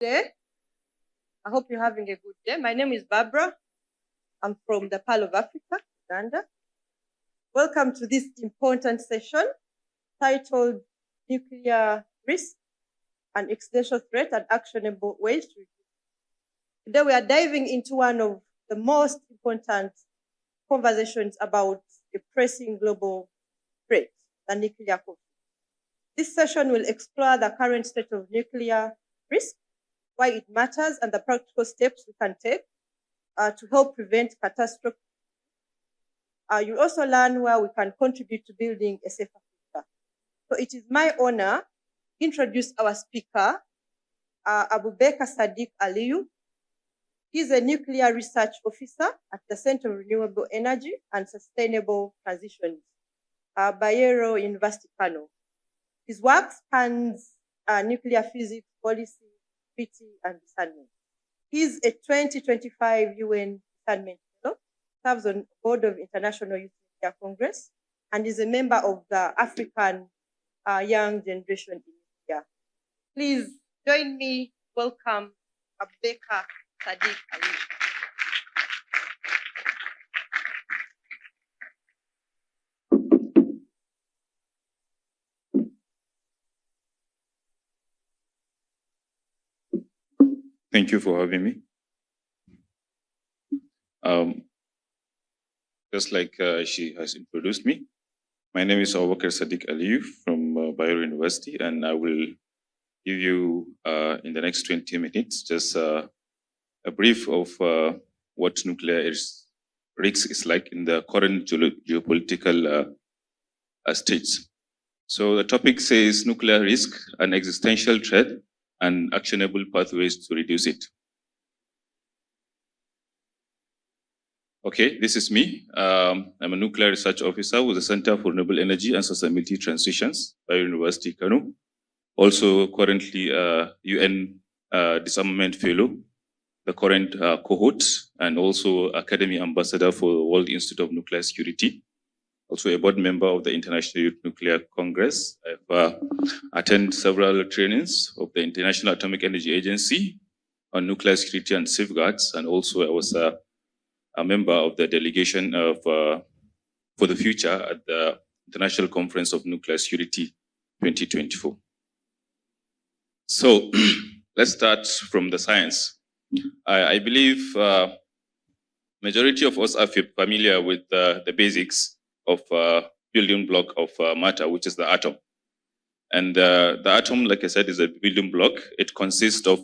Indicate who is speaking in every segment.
Speaker 1: Day. I hope you're having a good day. My name is Barbara. I'm from the Pearl of Africa, Uganda. Welcome to this important session titled Nuclear Risk, an Existential Threat and Actionable Ways to Reduce it. Today we are diving into one of the most important conversations about a pressing global threat, the nuclear conflict. This session will explore the current state of nuclear risk, why it matters, and the practical steps we can take to help prevent catastrophe. You'll also learn where we can contribute to building a safer future. So it is my honor to introduce our speaker, Abubakar Sadiq Aliyu. He's a nuclear research officer at the Center of Renewable Energy and Sustainable Transitions, Bayero University, Kano. His work spans nuclear physics, policy, treaty, and discernment. He's a 2025 UN Discernment Fellow, serves on the board of International Youth Nuclear Congress, and is a member of the African Young Generation in Nuclear. Please join me, welcome Abubakar Sadiq Ali.
Speaker 2: Thank you for having me. Just like she has introduced me, my name is Abubakar Sadiq Aliyu from Bayero University, and I will give you, in the next 20 minutes, just a brief of what nuclear risk is like in the current geopolitical states. So the topic says nuclear risk, an existential threat, and actionable pathways to reduce it. Okay, this is me. I'm a nuclear research officer with the Center for Renewable Energy and Sustainability Transitions, Bayero University, Kano. Also currently UN Disarmament Fellow, the current cohort, and also Academy Ambassador for the World Institute of Nuclear Security. Also a board member of the International Youth Nuclear Congress. I've attended several trainings of the International Atomic Energy Agency on nuclear security and safeguards, and also I was a member of the delegation of for the future at the International Conference of Nuclear Security 2024. So let's start from the science. I believe majority of us are familiar with the basics of building block of matter, which is the atom. And the atom, like I said, is a building block. It consists of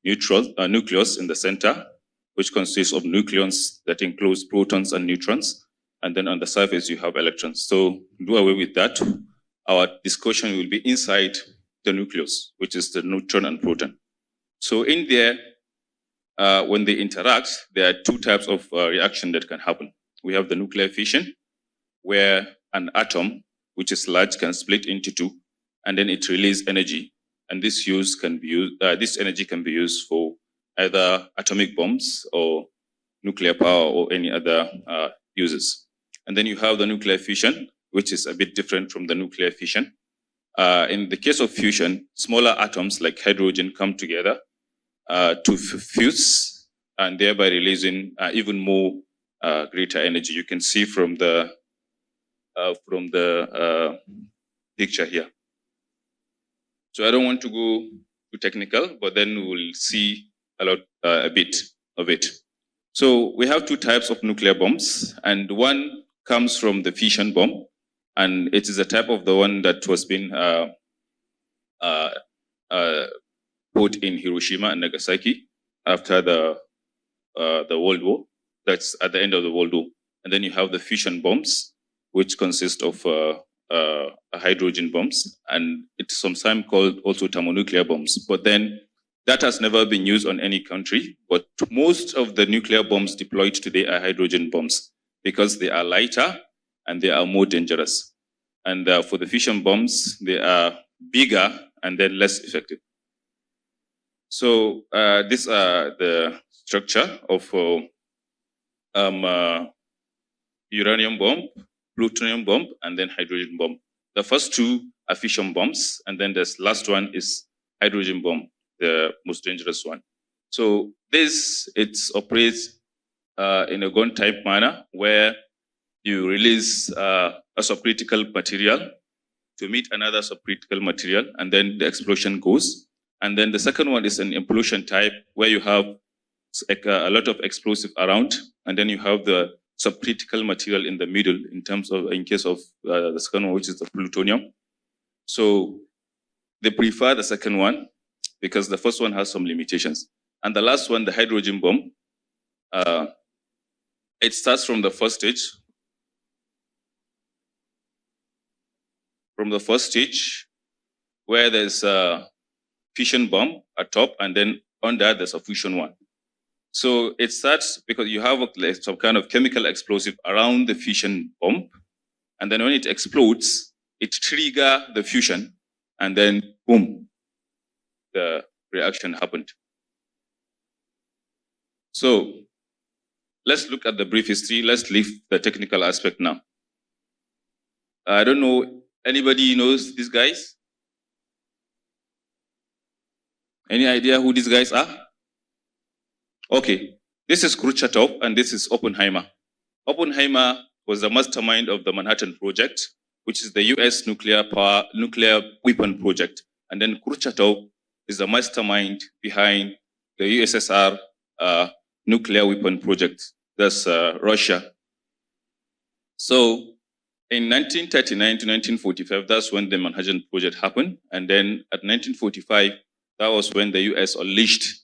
Speaker 2: nucleus in the center, which consists of nucleons that includes protons and neutrons. And then on the surface, you have electrons. So do away with that. Our discussion will be inside the nucleus, which is the neutron and proton. So in there, when they interact, there are two types of reaction that can happen. We have the nuclear fission, where an atom, which is large, can split into two, and then it releases energy. And this energy can be used for either atomic bombs or nuclear power or any other uses. And then you have the nuclear fission, which is a bit different from the nuclear fission. In the case of fusion, smaller atoms like hydrogen come together to fuse, and thereby releasing even more greater energy. You can see from the picture here. So I don't want to go too technical, but then we'll see a bit of it. So we have two types of nuclear bombs, and one comes from the fission bomb, and it is a type of the one that was being put in Hiroshima and Nagasaki after the World War. That's at the end of the World War. And then you have the fission bombs, which consist of hydrogen bombs, and it's sometimes called also thermonuclear bombs. But then that has never been used on any country, but most of the nuclear bombs deployed today are hydrogen bombs because they are lighter and they are more dangerous. And for the fission bombs, they are bigger and then less effective. So these are the structure of uranium bomb, plutonium bomb, and then hydrogen bomb. The first two are fission bombs, and then this last one is hydrogen bomb. the most dangerous one. So this, it operates in a gun type manner where you release a subcritical material to meet another subcritical material, and then the explosion goes. And then the second one is an implosion type where you have a lot of explosive around, and then you have the subcritical material in the middle in case of the second one, which is the plutonium. So they prefer the second one because the first one has some limitations. And the last one, the hydrogen bomb, it starts from the first stage. From the first stage, where there's a fission bomb at top, and then under there's a fusion one. So it starts because you have some kind of chemical explosive around the fission bomb, and then when it explodes, it triggers the fusion, and then boom, the reaction happened. So let's look at the brief history. Let's leave the technical aspect now. I don't know, anybody knows these guys? Any idea who these guys are? Okay, this is Khrushchev and this is Oppenheimer. Oppenheimer was the mastermind of the Manhattan Project, which is the US nuclear weapon project. And then Khrushchev is the mastermind behind the USSR nuclear weapon project. That's Russia. So in 1939 to 1945, that's when the Manhattan Project happened. And then at 1945, that was when the US unleashed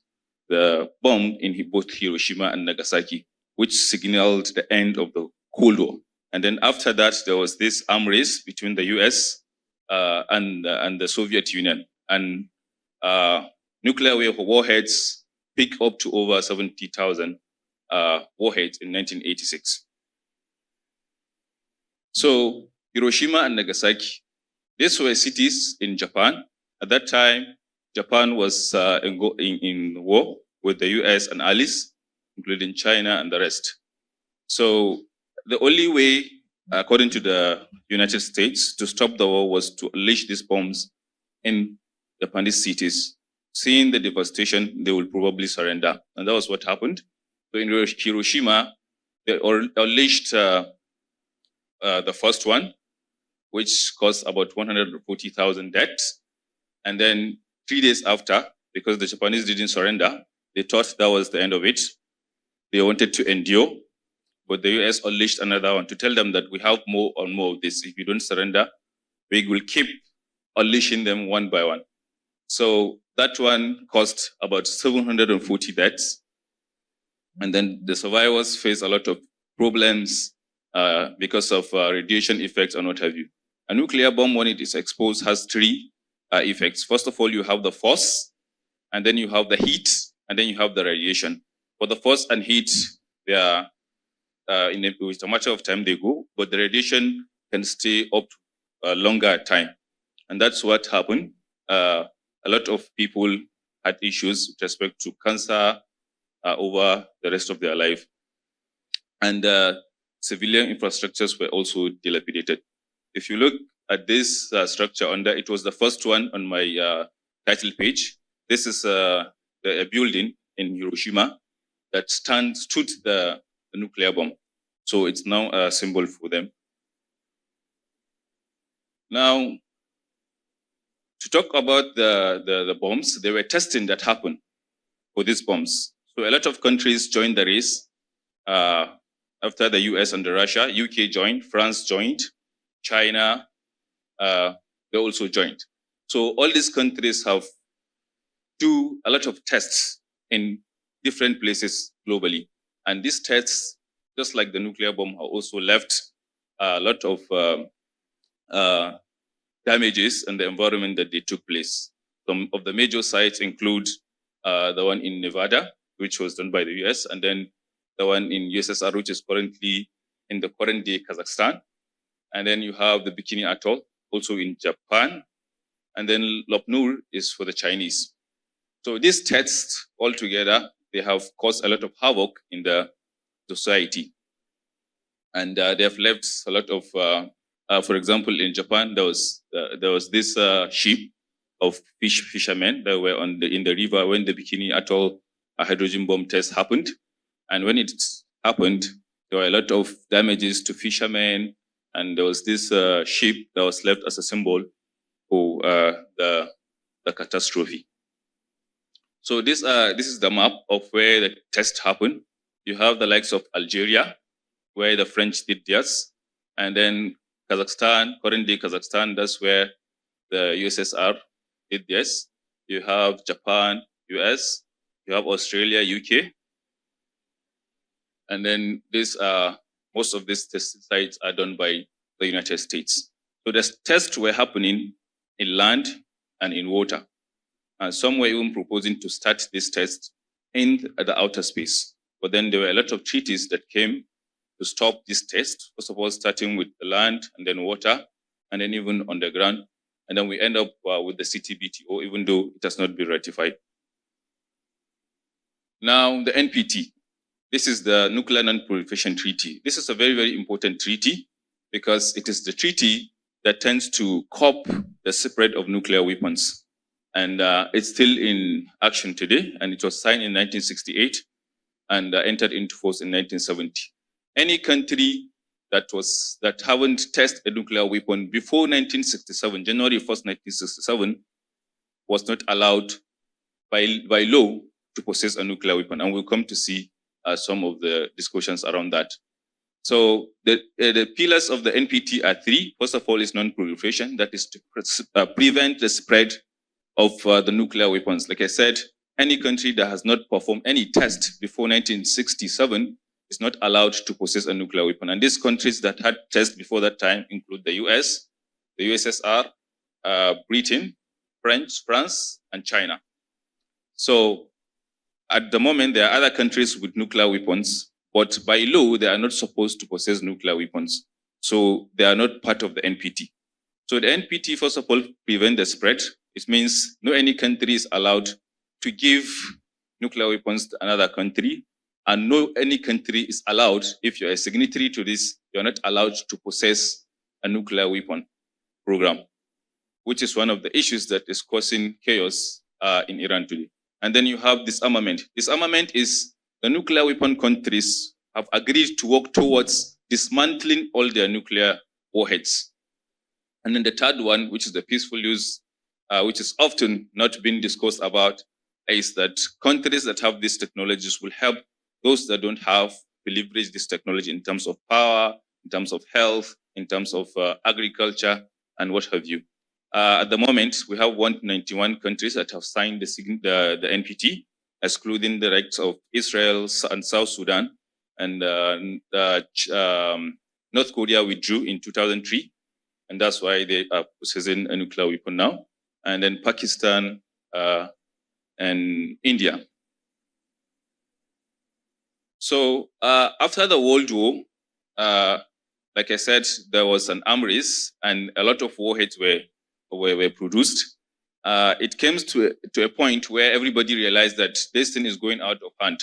Speaker 2: the bomb in both Hiroshima and Nagasaki, which signaled the end of the Cold War. And then after that, there was this arm race between the US and the Soviet Union. And nuclear warheads picked up to over 70,000 warheads in 1986. So Hiroshima and Nagasaki, these were cities in Japan. At that time, Japan was in war with the US and allies, including China and the rest. So the only way, according to the United States, to stop the war was to unleash these bombs in Japanese cities. Seeing the devastation, they will probably surrender. And that was what happened. So in Hiroshima, they unleashed the first one, which caused about 140,000 deaths. And then 3 days after, because the Japanese didn't surrender, they thought that was the end of it. They wanted to endure, but the US unleashed another one to tell them that we have more and more of this. If you don't surrender, we will keep unleashing them one by one. So that one caused about 740 deaths. And then the survivors faced a lot of problems because of radiation effects and what have you. A nuclear bomb, when it is exposed, has three effects. First of all, you have the force, and then you have the heat, and then you have the radiation. For the force and heat, they are with a matter of time they go, but the radiation can stay up to a longer time. And that's what happened. A lot of people had issues with respect to cancer over the rest of their life. And civilian infrastructures were also dilapidated. If you look at this structure under, it was the first one on my title page. This is a building in Hiroshima that stood the nuclear bomb. So it's now a symbol for them. Now, to talk about the bombs, there were testing that happened for these bombs. So a lot of countries joined the race after the US and Russia. UK joined, France joined, China, they also joined. So all these countries have do a lot of tests in different places globally. And these tests, just like the nuclear bomb, have also left a lot of damages in the environment that they took place. Some of the major sites include the one in Nevada, which was done by the US, and then the one in USSR, which is currently in the current day Kazakhstan. And then you have the Bikini Atoll, also in Japan. And then Lopnur is for the Chinese. So these tests altogether, they have caused a lot of havoc in the society. And they have left a lot of, for example, in Japan, there was this ship of fishermen that were in the river when the Bikini Atoll hydrogen bomb test happened. And when it happened, there were a lot of damages to fishermen, and there was this ship that was left as a symbol for the catastrophe. So this is the map of where the test happened. You have the likes of Algeria, where the French did theirs, and then Kazakhstan, currently Kazakhstan, that's where the USSR did theirs. You have Japan, US, you have Australia, UK, and then most of these test sites are done by the United States. So the tests were happening in land and in water. And some were even proposing to start this test in the outer space. But then there were a lot of treaties that came to stop this test. First of all, starting with the land and then water, and then even on the ground. And then we end up with the CTBTO, even though it has not been ratified. Now, the NPT. This is the Nuclear Non-Proliferation Treaty. This is a very, very important treaty because it is the treaty that tends to curb the spread of nuclear weapons. And it's still in action today, and it was signed in 1968 and entered into force in 1970. Any country that haven't tested a nuclear weapon before 1967, January 1st, 1967, was not allowed by law to possess a nuclear weapon. And we'll come to see some of the discussions around that. So the pillars of the NPT are three. First of all is non-proliferation, that is to prevent the spread of the nuclear weapons. Like I said, any country that has not performed any test before 1967 is not allowed to possess a nuclear weapon. And these countries that had tests before that time include the US, the USSR, Britain, France, and China. So at the moment, there are other countries with nuclear weapons, but by law, they are not supposed to possess nuclear weapons. So they are not part of the NPT. So the NPT, first of all, prevent the spread. It means no any country is allowed to give nuclear weapons to another country, and no any country is allowed, if you're a signatory to this, you're not allowed to possess a nuclear weapon program, which is one of the issues that is causing chaos in Iran today. And then you have disarmament. Disarmament is the nuclear weapon countries have agreed to work towards dismantling all their nuclear warheads. And then the third one, which is the peaceful use, which is often not being discussed about, is that countries that have these technologies will help those that don't have to leverage this technology in terms of power, in terms of health, in terms of agriculture, and what have you. At the moment, we have 191 countries that have signed the NPT, excluding the rights of Israel and South Sudan. And North Korea withdrew in 2003, and that's why they are possessing a nuclear weapon now. And then Pakistan and India. So after the World War, like I said, there was an arms race, and a lot of warheads were produced. It came to a point where everybody realized that this thing is going out of hand.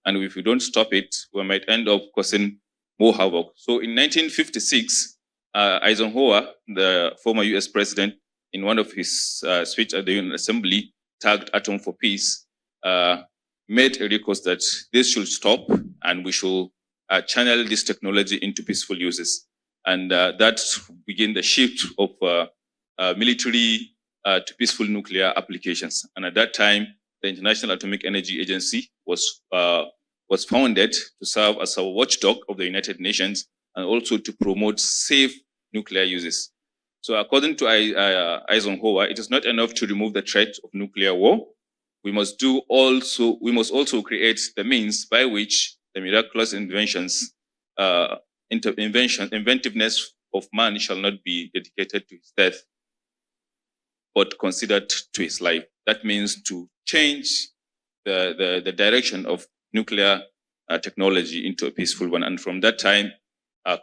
Speaker 2: And if we don't stop it, we might end up causing more havoc. So in 1956, Eisenhower, the former US president, in one of his speech at the UN Assembly, tagged Atom for Peace, made a request that this should stop and we should channel this technology into peaceful uses. And that began the shift of military to peaceful nuclear applications. And at that time, the International Atomic Energy Agency was founded to serve as a watchdog of the United Nations and also to promote safe nuclear uses. So according to Eisenhower, it is not enough to remove the threat of nuclear war. We must also create the means by which the miraculous inventiveness of man shall not be dedicated to his death, but considered to his life. That means to change the direction of nuclear technology into a peaceful one. And from that time,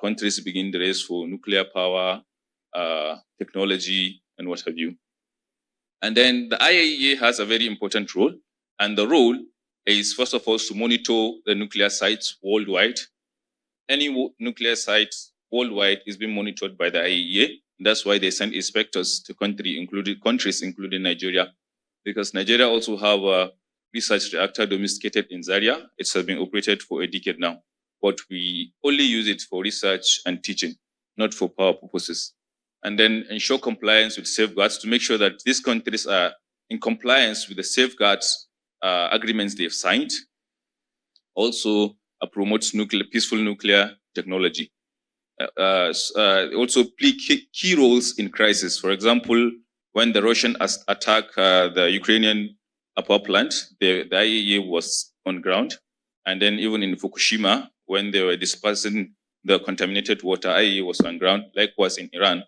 Speaker 2: countries begin the race for nuclear power, technology, and what have you. And then the IAEA has a very important role. And the role is, first of all, to monitor the nuclear sites worldwide. Any nuclear site worldwide is being monitored by the IAEA. That's why they send inspectors to countries, including Nigeria, because Nigeria also have a research reactor domesticated in Zaria. It has been operated for a decade now, but we only use it for research and teaching, not for power purposes. And then ensure compliance with safeguards to make sure that these countries are in compliance with the safeguards agreements they've signed. Also promotes peaceful nuclear technology. Also play key roles in crisis. For example, when the Russian attacked the Ukrainian power plant, the IAEA was on ground. And then even in Fukushima, when they were dispersing the contaminated water, IAEA was on ground. Likewise in Iran,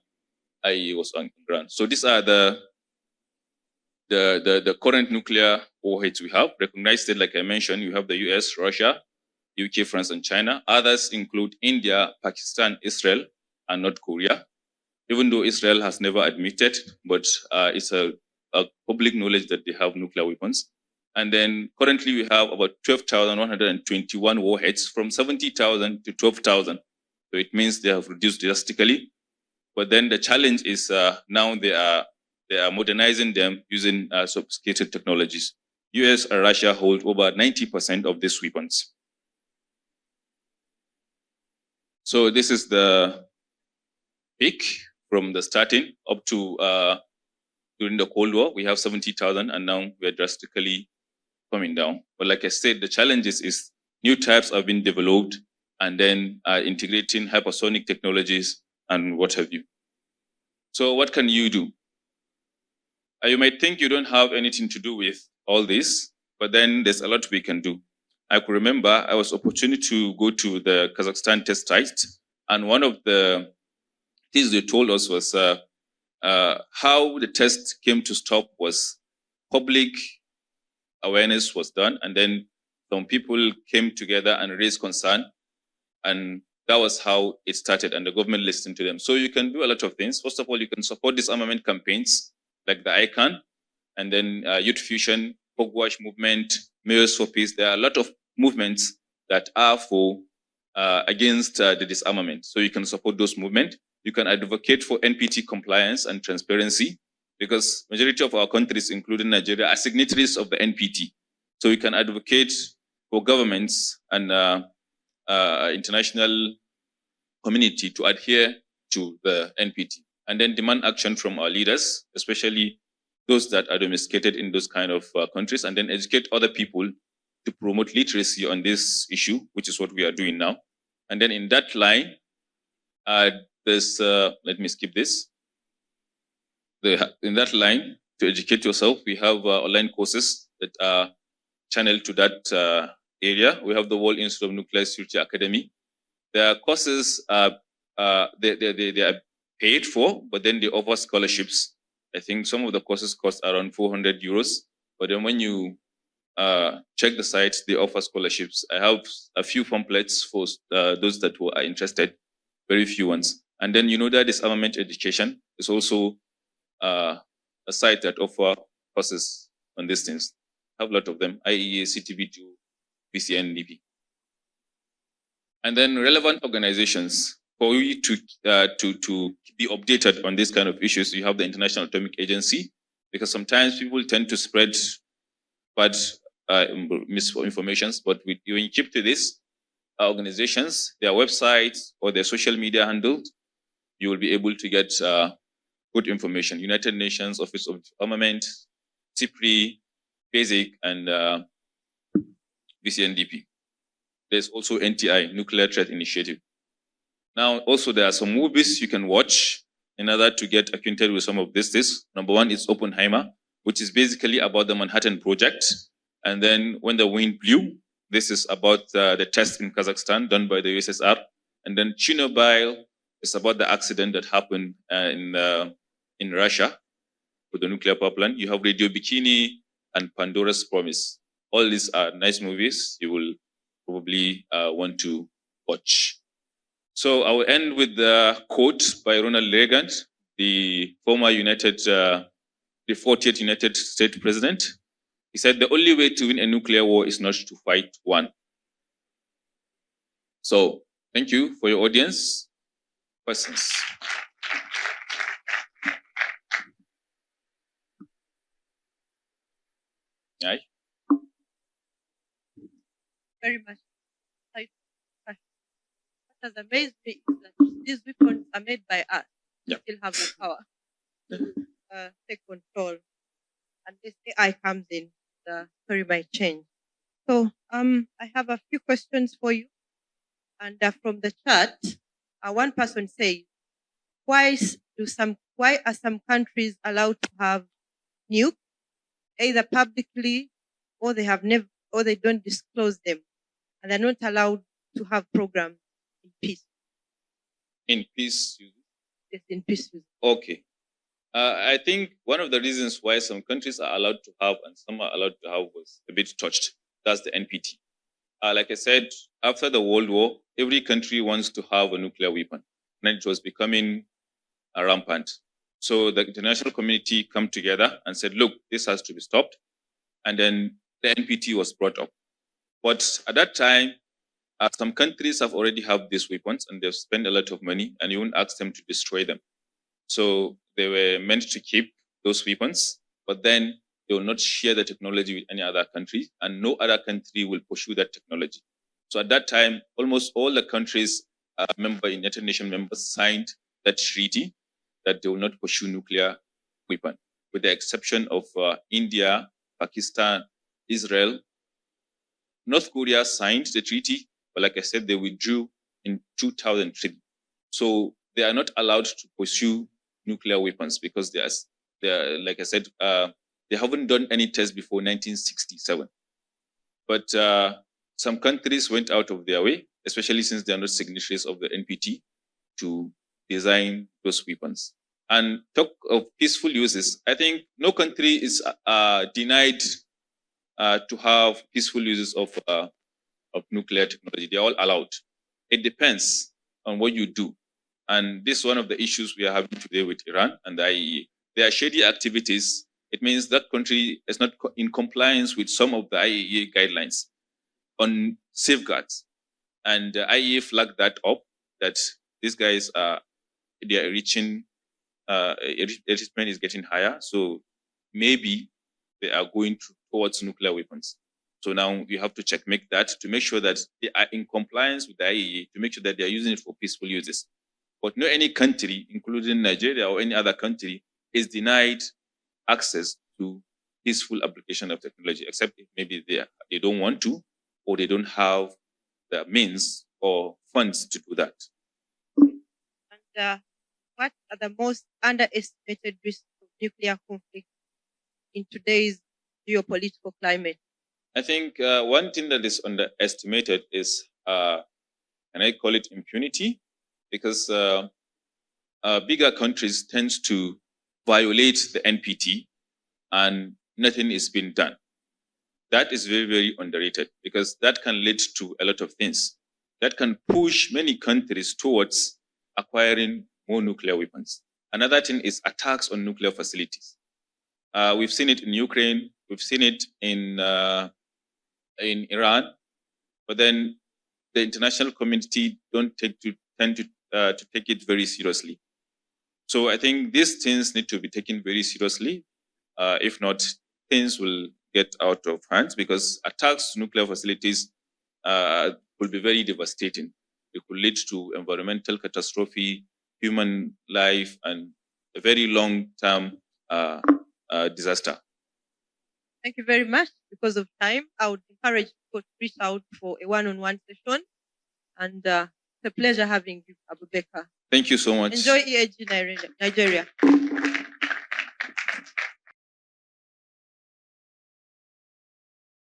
Speaker 2: IAEA was on ground. So these are the current nuclear warheads we have. Recognized, like I mentioned, you have the US, Russia, UK, France, and China. Others include India, Pakistan, Israel, and North Korea. Even though Israel has never admitted, but it's a public knowledge that they have nuclear weapons. And then currently we have about 12,121 warheads, from 70,000 to 12,000. So it means they have reduced drastically. But then the challenge is now they are modernizing them using sophisticated technologies. US and Russia hold over 90% of these weapons. So this is the peak from the starting up to during the Cold War. We have 70,000, and now we are drastically coming down. But like I said, the challenges is new types have been developed, and then integrating hypersonic technologies and what have you. So what can you do? You might think you don't have anything to do with all this, but then there's a lot we can do. I could remember I was opportunity to go to the Kazakhstan test site, and one of the things they told us was how the test came to stop was public awareness was done, and then some people came together and raised concern, and that was how it started, and the government listened to them. So you can do a lot of things. First of all, you can support disarmament campaigns like the ICANN, and then Youth Fusion, Pogwash movement, Mayors for Peace. There are a lot of movements that are for against the disarmament. So you can support those movements. You can advocate for NPT compliance and transparency, because majority of our countries, including Nigeria, are signatories of the NPT. So you can advocate for governments and international community to adhere to the NPT, and then demand action from our leaders, especially those that are domesticated in those kind of countries, and then educate other people to promote literacy on this issue, which is what we are doing now. And then in that line, there's, let me skip this. In that line, to educate yourself, we have online courses that are channeled to that area. We have the World Institute of Nuclear Security Academy. Their courses are they are paid for, but then they offer scholarships. I think some of the courses cost around 400 euros, but then when you check the site, they offer scholarships. I have a few pamphlets for those that are interested, very few ones. And then that disarmament education is also a site that offer courses on these things. I have a lot of them: IEA, CTV2, VCNDP. And then relevant organizations. For you to be updated on these kind of issues, you have the International Atomic Agency, because sometimes people tend to spread bad misinformation, but when you keep to this organizations, their websites or their social media handles, you will be able to get good information. United Nations Office of Armament, CIPRI, BASIC, and VCNDP. There's also NTI, Nuclear Threat Initiative. Now, also there are some movies you can watch in order to get acquainted with some of this. Number one is Oppenheimer, which is basically about the Manhattan Project. And then When the Wind Blew, this is about the test in Kazakhstan done by the USSR. And then Chernobyl is about the accident that happened in Russia with the nuclear power plant. You have Radio Bikini and Pandora's Promise. All these are nice movies you will probably want to watch. So I will end with the quote by Ronald Reagan, the former the 40th United States president. He said, "The only way to win a nuclear war is not to fight one." So thank you for your audience. Questions? Right?
Speaker 1: Very much. What has amazed me is that these weapons are made by us. We still have the power to take control. And this AI comes in, the story might change. So I have a few questions for you. And from the chat, one person says, why are some countries allowed to have nukes, either publicly or they have never, or they don't disclose them, and they're not allowed to have programs in peace?
Speaker 2: In peace?
Speaker 1: Yes, in peace.
Speaker 2: Okay. I think one of the reasons why some countries are allowed to have and some are allowed to have was a bit touched. That's the NPT. Like I said, after the World War, every country wants to have a nuclear weapon. And it was becoming rampant. So the international community come together and said, look, this has to be stopped. And then the NPT was brought up. But at that time, some countries have already have these weapons and they've spent a lot of money and you won't ask them to destroy them. So they were meant to keep those weapons, but then they will not share the technology with any other country and no other country will pursue that technology. So at that time, almost all the countries United Nations members signed that treaty that they will not pursue nuclear weapon, with the exception of India, Pakistan, Israel. North Korea signed the treaty, but like I said, they withdrew in 2003. So they are not allowed to pursue nuclear weapons because they are, like I said, they haven't done any tests before 1967. But some countries went out of their way, especially since they are not signatories of the NPT, to design those weapons. And talk of peaceful uses, I think no country is denied to have peaceful uses of nuclear technology. They're all allowed. It depends on what you do. And this is one of the issues we are having today with Iran and the IAEA. There are shady activities. It means that country is not in compliance with some of the IAEA guidelines on safeguards. And the IAEA flagged that up, that these guys they are reaching, enrichment is getting higher. So maybe they are going towards nuclear weapons. So now you have to checkmate that to make sure that they are in compliance with the IAEA, to make sure that they are using it for peaceful uses. But no any country, including Nigeria or any other country, is denied access to peaceful application of technology, except if maybe they don't want to, or they don't have the means or funds to do that.
Speaker 1: And what are the most underestimated risks of nuclear conflict in today's geopolitical climate?
Speaker 2: I think one thing that is underestimated is, can I call it impunity? Because bigger countries tend to violate the NPT and nothing is being done. That is very, very underrated because that can lead to a lot of things. That can push many countries towards acquiring more nuclear weapons. Another thing is attacks on nuclear facilities. We've seen it in Ukraine. We've seen it in Iran. But then the international community tend to take it very seriously. So I think these things need to be taken very seriously. If not, things will get out of hand because attacks to nuclear facilities will be very devastating. It could lead to environmental catastrophe, human life, and a very long-term disaster.
Speaker 1: Thank you very much. Because of time, I would encourage people to reach out for a one-on-one session. And it's a pleasure having you, Abubakar.
Speaker 2: Thank you so much.
Speaker 1: Enjoy EAGxNigeria.